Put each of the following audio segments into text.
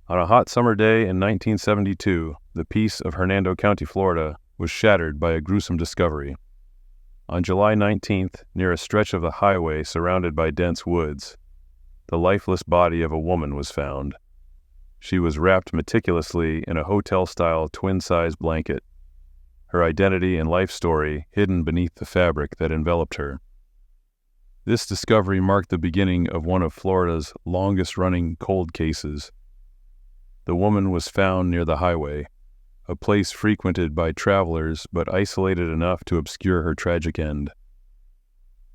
On a hot summer day in 1972, the peace of Hernando County, Florida, was shattered by a gruesome discovery. On July 19th, near a stretch of the highway surrounded by dense woods, the lifeless body of a woman was found. She was wrapped meticulously in a hotel-style twin-size blanket, her identity and life story hidden beneath the fabric that enveloped her. This discovery marked the beginning of one of Florida's longest-running cold cases. The woman was found near the highway, a place frequented by travelers but isolated enough to obscure her tragic end.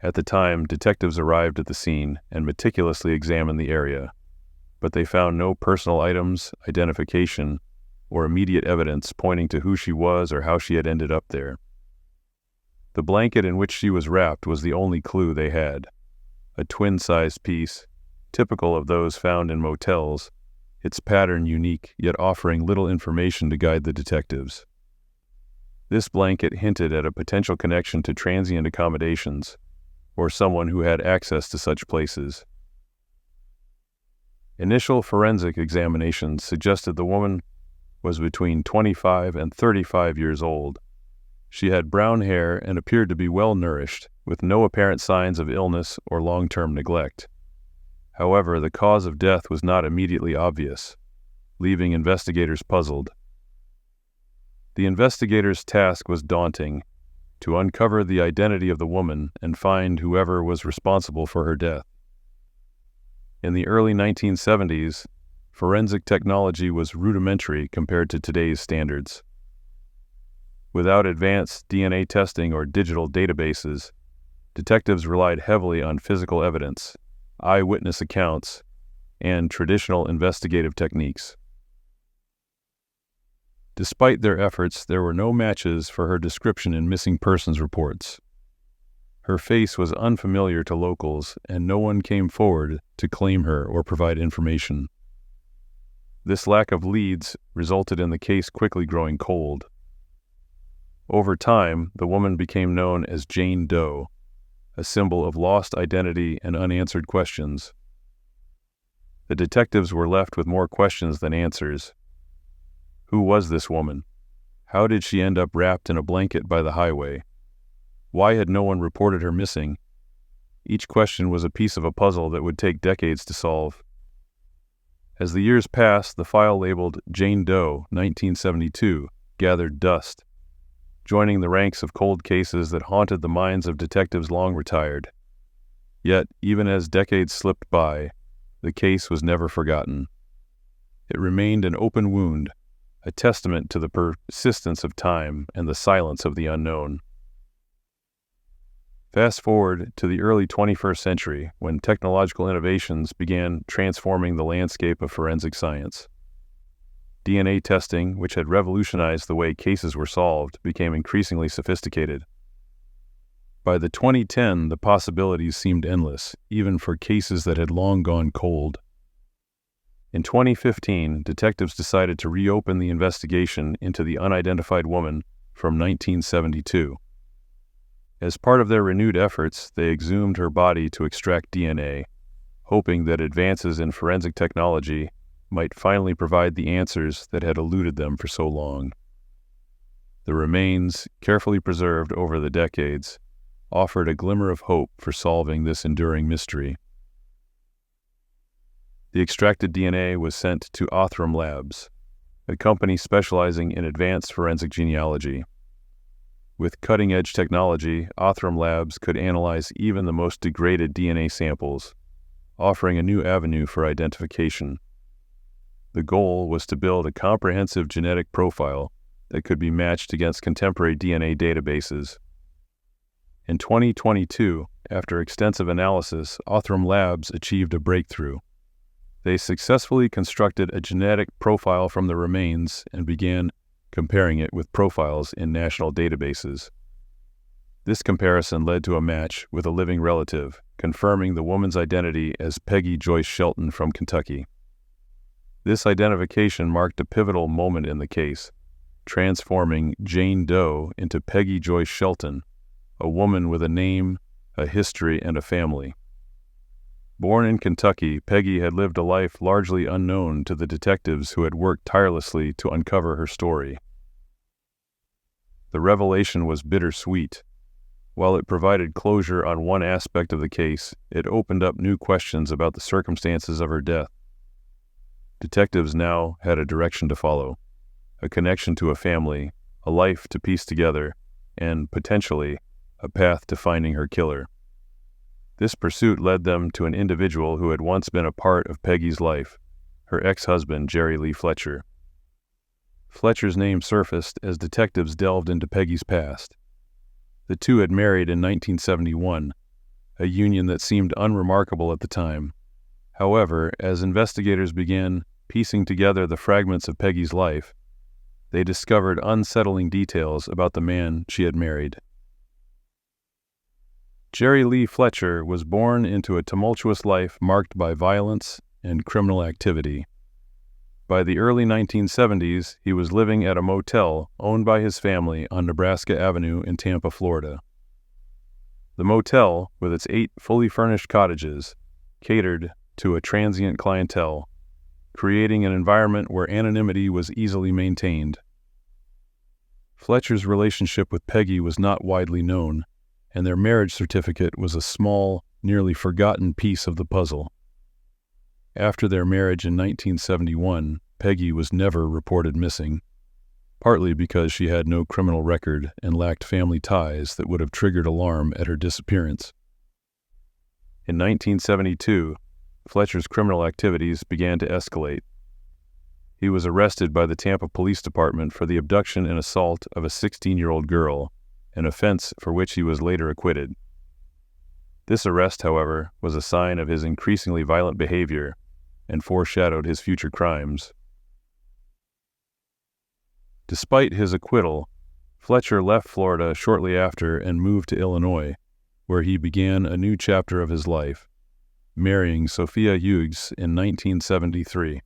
At the time, detectives arrived at the scene and meticulously examined the area, but they found no personal items, identification, or immediate evidence pointing to who she was or how she had ended up there. The blanket in which she was wrapped was the only clue they had, a twin-sized piece, typical of those found in motels, its pattern unique, yet offering little information to guide the detectives. This blanket hinted at a potential connection to transient accommodations, or someone who had access to such places. Initial forensic examinations suggested the woman was between 25 and 35 years old. She had brown hair and appeared to be well-nourished, with no apparent signs of illness or long-term neglect. However, the cause of death was not immediately obvious, leaving investigators puzzled. The investigators' task was daunting: to uncover the identity of the woman and find whoever was responsible for her death. In the early 1970s, forensic technology was rudimentary compared to today's standards. Without advanced DNA testing or digital databases, detectives relied heavily on physical evidence, eyewitness accounts, and traditional investigative techniques. Despite their efforts, there were no matches for her description in missing persons reports. Her face was unfamiliar to locals, and no one came forward to claim her or provide information. This lack of leads resulted in the case quickly growing cold. Over time, the woman became known as Jane Doe, a symbol of lost identity and unanswered questions. The detectives were left with more questions than answers. Who was this woman? How did she end up wrapped in a blanket by the highway? Why had no one reported her missing? Each question was a piece of a puzzle that would take decades to solve. As the years passed, the file labeled Jane Doe, 1972, gathered dust, joining the ranks of cold cases that haunted the minds of detectives long retired. Yet, even as decades slipped by, the case was never forgotten. It remained an open wound, a testament to the persistence of time and the silence of the unknown. Fast forward to the early 21st century, when technological innovations began transforming the landscape of forensic science. DNA testing, which had revolutionized the way cases were solved, became increasingly sophisticated. By the 2010s, the possibilities seemed endless, even for cases that had long gone cold. In 2015, detectives decided to reopen the investigation into the unidentified woman from 1972. As part of their renewed efforts, they exhumed her body to extract DNA, hoping that advances in forensic technology might finally provide the answers that had eluded them for so long. The remains, carefully preserved over the decades, offered a glimmer of hope for solving this enduring mystery. The extracted DNA was sent to Othram Labs, a company specializing in advanced forensic genealogy. With cutting-edge technology, Othram Labs could analyze even the most degraded DNA samples, offering a new avenue for identification. The goal was to build a comprehensive genetic profile that could be matched against contemporary DNA databases. In 2022, after extensive analysis, Othram Labs achieved a breakthrough. They successfully constructed a genetic profile from the remains and began comparing it with profiles in national databases. This comparison led to a match with a living relative, confirming the woman's identity as Peggy Joyce Shelton from Kentucky. This identification marked a pivotal moment in the case, transforming Jane Doe into Peggy Joyce Shelton, a woman with a name, a history, and a family. Born in Kentucky, Peggy had lived a life largely unknown to the detectives who had worked tirelessly to uncover her story. The revelation was bittersweet. While it provided closure on one aspect of the case, it opened up new questions about the circumstances of her death. Detectives now had a direction to follow, a connection to a family, a life to piece together, and, potentially, a path to finding her killer. This pursuit led them to an individual who had once been a part of Peggy's life, her ex-husband, Jerry Lee Fletcher. Fletcher's name surfaced as detectives delved into Peggy's past. The two had married in 1971, a union that seemed unremarkable at the time. However, as investigators began piecing together the fragments of Peggy's life, they discovered unsettling details about the man she had married. Jerry Lee Fletcher was born into a tumultuous life marked by violence and criminal activity. By the early 1970s, he was living at a motel owned by his family on Nebraska Avenue in Tampa, Florida. The motel, with its 8 fully furnished cottages, catered to a transient clientele, creating an environment where anonymity was easily maintained. Fletcher's relationship with Peggy was not widely known, and their marriage certificate was a small, nearly forgotten piece of the puzzle. After their marriage in 1971, Peggy was never reported missing, partly because she had no criminal record and lacked family ties that would have triggered alarm at her disappearance. In 1972, Fletcher's criminal activities began to escalate. He was arrested by the Tampa Police Department for the abduction and assault of a 16-year-old girl, an offense for which he was later acquitted. This arrest, however, was a sign of his increasingly violent behavior and foreshadowed his future crimes. Despite his acquittal, Fletcher left Florida shortly after and moved to Illinois, where he began a new chapter of his life, marrying Sophia Hughes in 1973.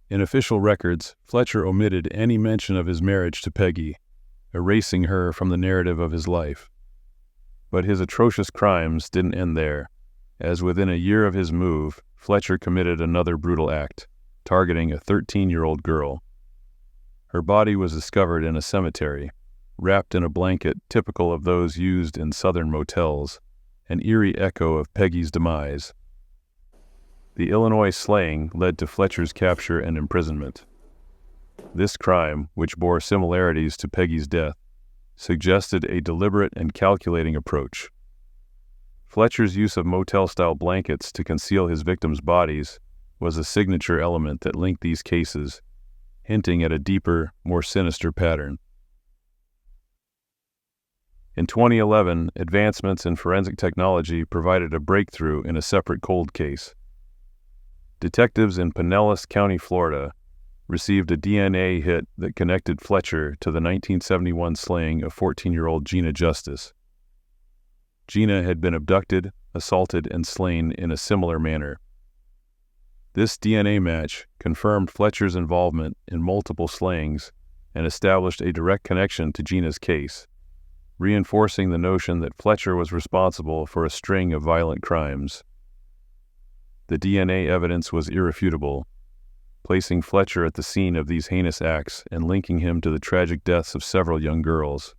In official records, Fletcher omitted any mention of his marriage to Peggy, erasing her from the narrative of his life. But his atrocious crimes didn't end there, as within a year of his move, Fletcher committed another brutal act, targeting a 13-year-old girl. Her body was discovered in a cemetery, wrapped in a blanket typical of those used in southern motels, an eerie echo of Peggy's demise. The Illinois slaying led to Fletcher's capture and imprisonment. This crime, which bore similarities to Peggy's death, suggested a deliberate and calculating approach. Fletcher's use of motel-style blankets to conceal his victims' bodies was a signature element that linked these cases, hinting at a deeper, more sinister pattern. In 2011, advancements in forensic technology provided a breakthrough in a separate cold case. Detectives in Pinellas County, Florida, received a DNA hit that connected Fletcher to the 1971 slaying of 14-year-old Gina Justice. Gina had been abducted, assaulted, and slain in a similar manner. This DNA match confirmed Fletcher's involvement in multiple slayings and established a direct connection to Gina's case, reinforcing the notion that Fletcher was responsible for a string of violent crimes. The DNA evidence was irrefutable, placing Fletcher at the scene of these heinous acts and linking him to the tragic deaths of several young girls.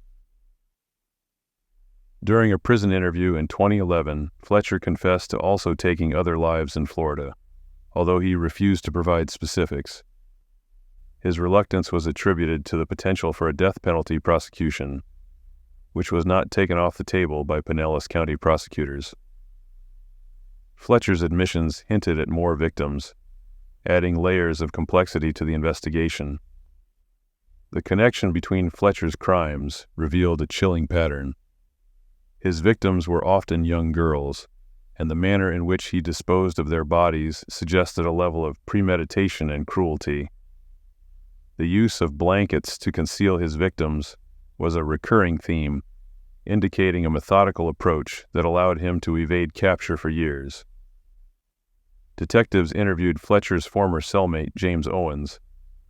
During a prison interview in 2011, Fletcher confessed to also taking other lives in Florida, although he refused to provide specifics. His reluctance was attributed to the potential for a death penalty prosecution, which was not taken off the table by Pinellas County prosecutors. Fletcher's admissions hinted at more victims, adding layers of complexity to the investigation. The connection between Fletcher's crimes revealed a chilling pattern. His victims were often young girls, and the manner in which he disposed of their bodies suggested a level of premeditation and cruelty. The use of blankets to conceal his victims was a recurring theme, indicating a methodical approach that allowed him to evade capture for years. Detectives interviewed Fletcher's former cellmate, James Owens,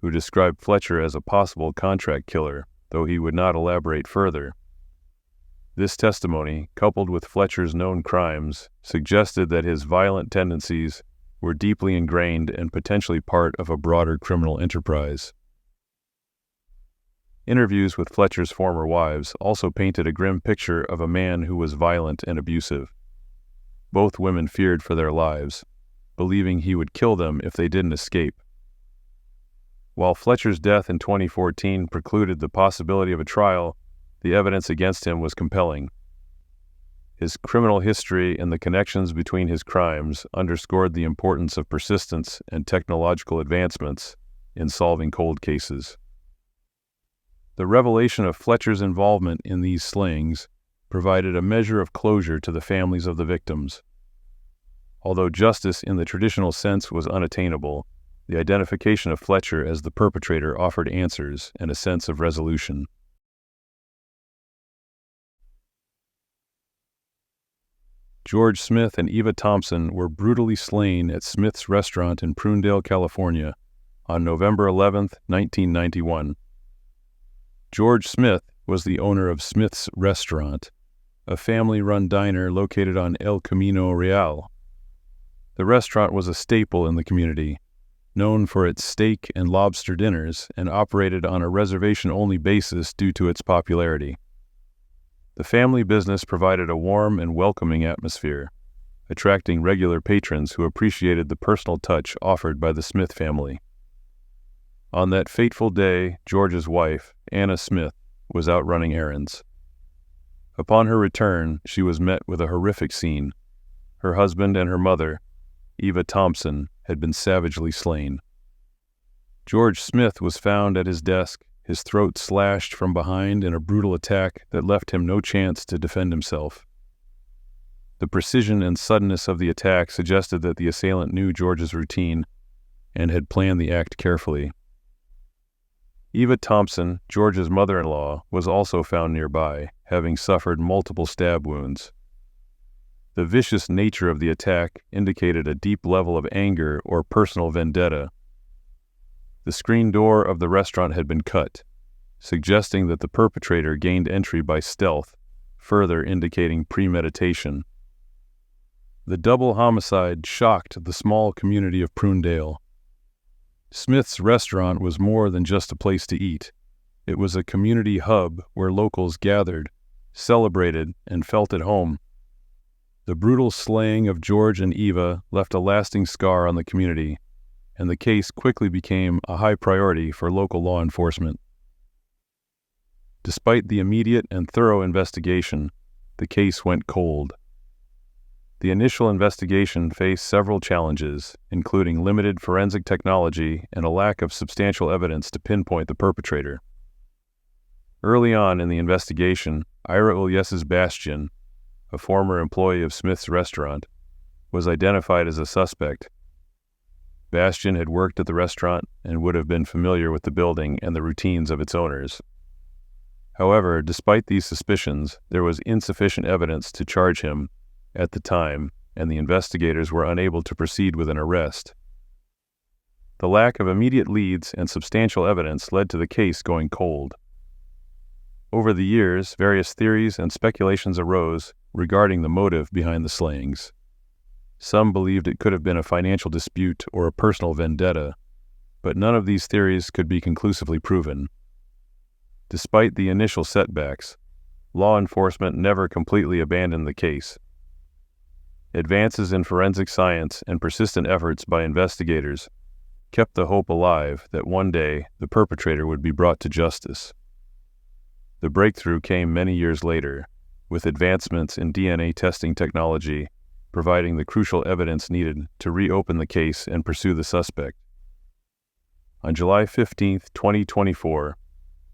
who described Fletcher as a possible contract killer, though he would not elaborate further. This testimony, coupled with Fletcher's known crimes, suggested that his violent tendencies were deeply ingrained and potentially part of a broader criminal enterprise. Interviews with Fletcher's former wives also painted a grim picture of a man who was violent and abusive. Both women feared for their lives, believing he would kill them if they didn't escape. While Fletcher's death in 2014 precluded the possibility of a trial, the evidence against him was compelling. His criminal history and the connections between his crimes underscored the importance of persistence and technological advancements in solving cold cases. The revelation of Fletcher's involvement in these slayings provided a measure of closure to the families of the victims. Although justice in the traditional sense was unattainable, the identification of Fletcher as the perpetrator offered answers and a sense of resolution. George Smith and Eva Thompson were brutally slain at Smith's restaurant in Prunedale, California, on November 11, 1991. George Smith was the owner of Smith's Restaurant, a family-run diner located on El Camino Real. The restaurant was a staple in the community, known for its steak and lobster dinners, and operated on a reservation-only basis due to its popularity. The family business provided a warm and welcoming atmosphere, attracting regular patrons who appreciated the personal touch offered by the Smith family. On that fateful day, George's wife, Anna Smith, was out running errands. Upon her return, she was met with a horrific scene. Her husband and her mother, Eva Thompson, had been savagely slain. George Smith was found at his desk, his throat slashed from behind in a brutal attack that left him no chance to defend himself. The precision and suddenness of the attack suggested that the assailant knew George's routine and had planned the act carefully. Eva Thompson, George's mother-in-law, was also found nearby, having suffered multiple stab wounds. The vicious nature of the attack indicated a deep level of anger or personal vendetta. The screen door of the restaurant had been cut, suggesting that the perpetrator gained entry by stealth, further indicating premeditation. The double homicide shocked the small community of Prunedale. Smith's Restaurant was more than just a place to eat. It was a community hub where locals gathered, celebrated, and felt at home. The brutal slaying of George and Eva left a lasting scar on the community, and the case quickly became a high priority for local law enforcement. Despite the immediate and thorough investigation, the case went cold. The initial investigation faced several challenges, including limited forensic technology and a lack of substantial evidence to pinpoint the perpetrator. Early on in the investigation, Ira Ulyesses Bastian, a former employee of Smith's Restaurant, was identified as a suspect. Bastian had worked at the restaurant and would have been familiar with the building and the routines of its owners. However, despite these suspicions, there was insufficient evidence to charge him at the time, and the investigators were unable to proceed with an arrest. The lack of immediate leads and substantial evidence led to the case going cold. Over the years, various theories and speculations arose regarding the motive behind the slayings. Some believed it could have been a financial dispute or a personal vendetta, but none of these theories could be conclusively proven. Despite the initial setbacks, law enforcement never completely abandoned the case. Advances in forensic science and persistent efforts by investigators kept the hope alive that one day the perpetrator would be brought to justice. The breakthrough came many years later, with advancements in DNA testing technology providing the crucial evidence needed to reopen the case and pursue the suspect. On July 15, 2024,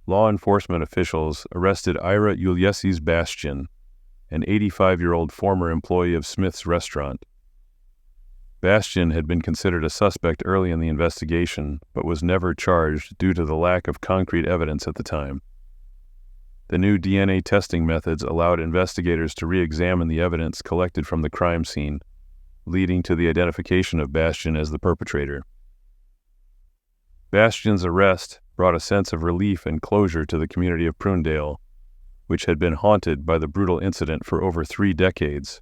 law enforcement officials arrested Ira Ulyesses Bastian, an 85-year-old former employee of Smith's Restaurant. Bastian had been considered a suspect early in the investigation, but was never charged due to the lack of concrete evidence at the time. The new DNA testing methods allowed investigators to re-examine the evidence collected from the crime scene, leading to the identification of Bastian as the perpetrator. Bastian's arrest brought a sense of relief and closure to the community of Prunedale, which had been haunted by the brutal incident for over 3 decades.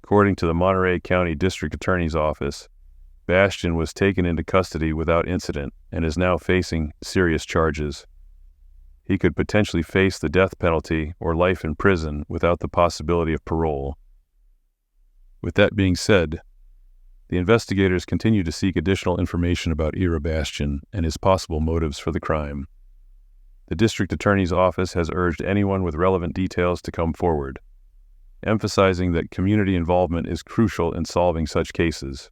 According to the Monterey County District Attorney's Office, Bastian was taken into custody without incident and is now facing serious charges. He could potentially face the death penalty or life in prison without the possibility of parole. With that being said, the investigators continue to seek additional information about Ira Bastian and his possible motives for the crime. The District Attorney's Office has urged anyone with relevant details to come forward, emphasizing that community involvement is crucial in solving such cases.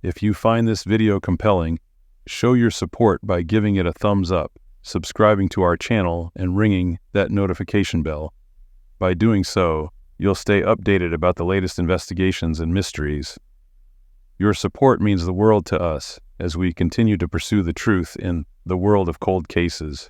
If you find this video compelling, show your support by giving it a thumbs up, subscribing to our channel, and ringing that notification bell. By doing so, you'll stay updated about the latest investigations and mysteries. Your support means the world to us as we continue to pursue the truth in the world of cold cases.